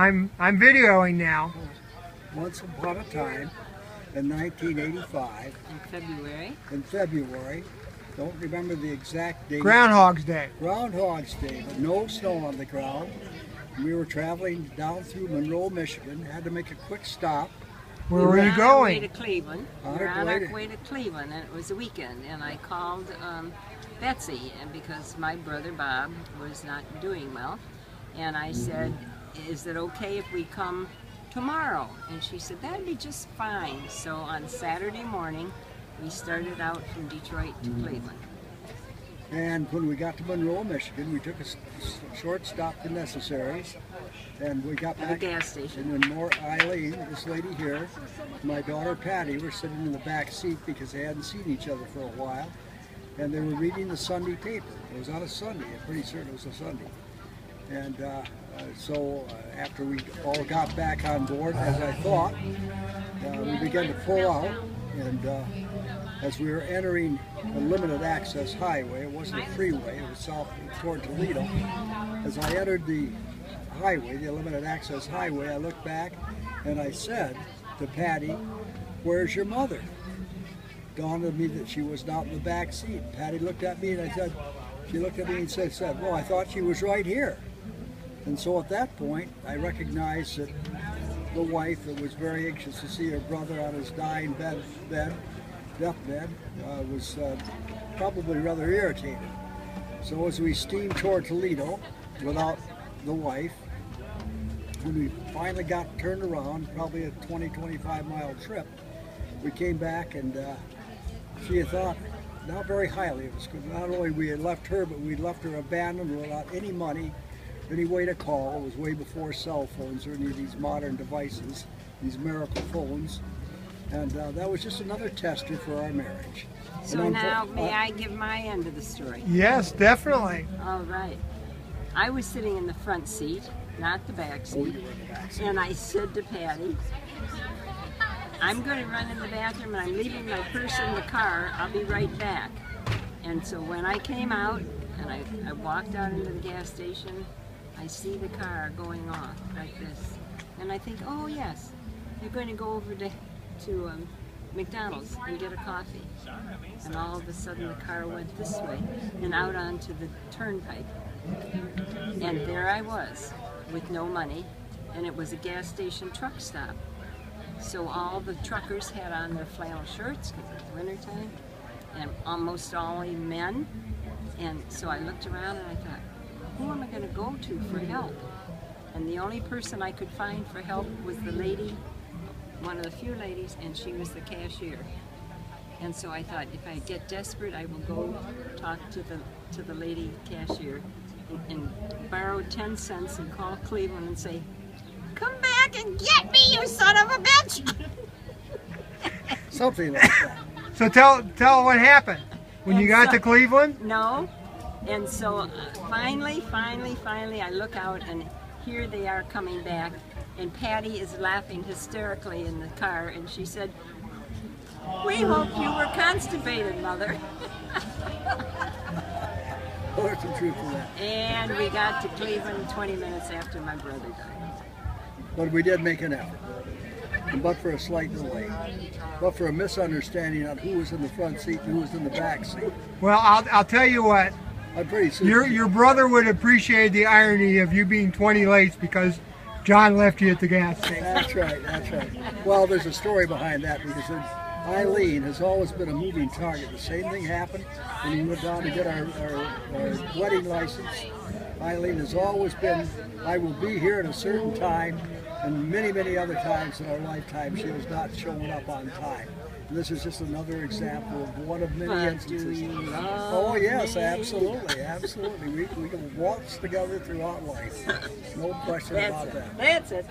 I'm videoing now. Once upon a time, in 1985, in February, don't remember the exact date. Groundhog's Day. Groundhog's Day, but no snow on the ground. We were traveling down through Monroe, Michigan. Had to make a quick stop. Where were you going? We were on our way to Cleveland, and it was a weekend. And I called Betsy, and because my brother Bob was not doing well, and I said, "Is it okay if we come tomorrow?" And she said, "That'd be just fine." So on Saturday morning, we started out from Detroit to Cleveland. And when we got to Monroe, Michigan, we took a short stop to necessaries, and we got back at the gas station. And then Eileen, this lady here, my daughter Patty were sitting in the back seat because they hadn't seen each other for a while, and they were reading the Sunday paper. It was on a Sunday. I'm pretty certain it was a Sunday. And so after we all got back on board, as I thought, we began to pull out, and as we were entering a limited access highway, it wasn't a freeway, it was south toward Toledo. As I entered the highway, the limited access highway, I looked back and I said to Patty, "Where's your mother?" Dawned on me that she was not in the back seat. Patty looked at me and she looked at me and said, "Well, I thought she was right here." And so at that point, I recognized that the wife that was very anxious to see her brother on his dying deathbed, was probably rather irritated. So as we steamed toward Toledo without the wife, when we finally got turned around, probably a 20-25 mile trip, we came back, and she had thought not very highly of us, because not only we had left her, but we'd left her abandoned without any money, any way to call. It was way before cell phones or any of these modern devices, these miracle phones. And that was just another tester for our marriage. So now, may I give my end of the story? Yes, definitely. All right. I was sitting in the front seat, not the back seat. You were in the back seat. And I said to Patty, "I'm going to run in the bathroom, and I'm leaving my purse in the car. I'll be right back." And so when I came out, and I walked out into the gas station, I see the car going off like this. And I think, oh yes, you're going to go over to McDonald's and get a coffee. And all of a sudden the car went this way and out onto the turnpike. And there I was with no money, and it was a gas station truck stop. So all the truckers had on their flannel shirts because it was wintertime, and almost all men. And so I looked around and I thought, who am I going to go to for help? And the only person I could find for help was the lady, one of the few ladies, and she was the cashier. And so I thought, if I get desperate, I will go talk to the lady cashier and borrow 10 cents and call Cleveland and say, "Come back and get me, you son of a bitch!" Something like that. So tell what happened when you got to Cleveland. No. And so finally, I look out, and here they are coming back. And Patty is laughing hysterically in the car, and she said, "We hope you were constipated, Mother." Oh, there's some truth to that. And we got to Cleveland 20 minutes after my brother died. But we did make an effort. But for a slight delay. But for a misunderstanding on who was in the front seat and who was in the back seat. Well, I'll tell you what. I'm pretty serious. Your brother would appreciate the irony of you being 20 late because John left you at the gas station. That's right, that's right. Well, there's a story behind that, because Eileen has always been a moving target. The same thing happened when we went down to get our wedding license. Eileen has always been, "I will be here at a certain time," and many other times in our lifetime she has not shown up on time. And this is just another example of one of many instances. Oh yes, absolutely. We can waltz together throughout life. No question about that. That's it.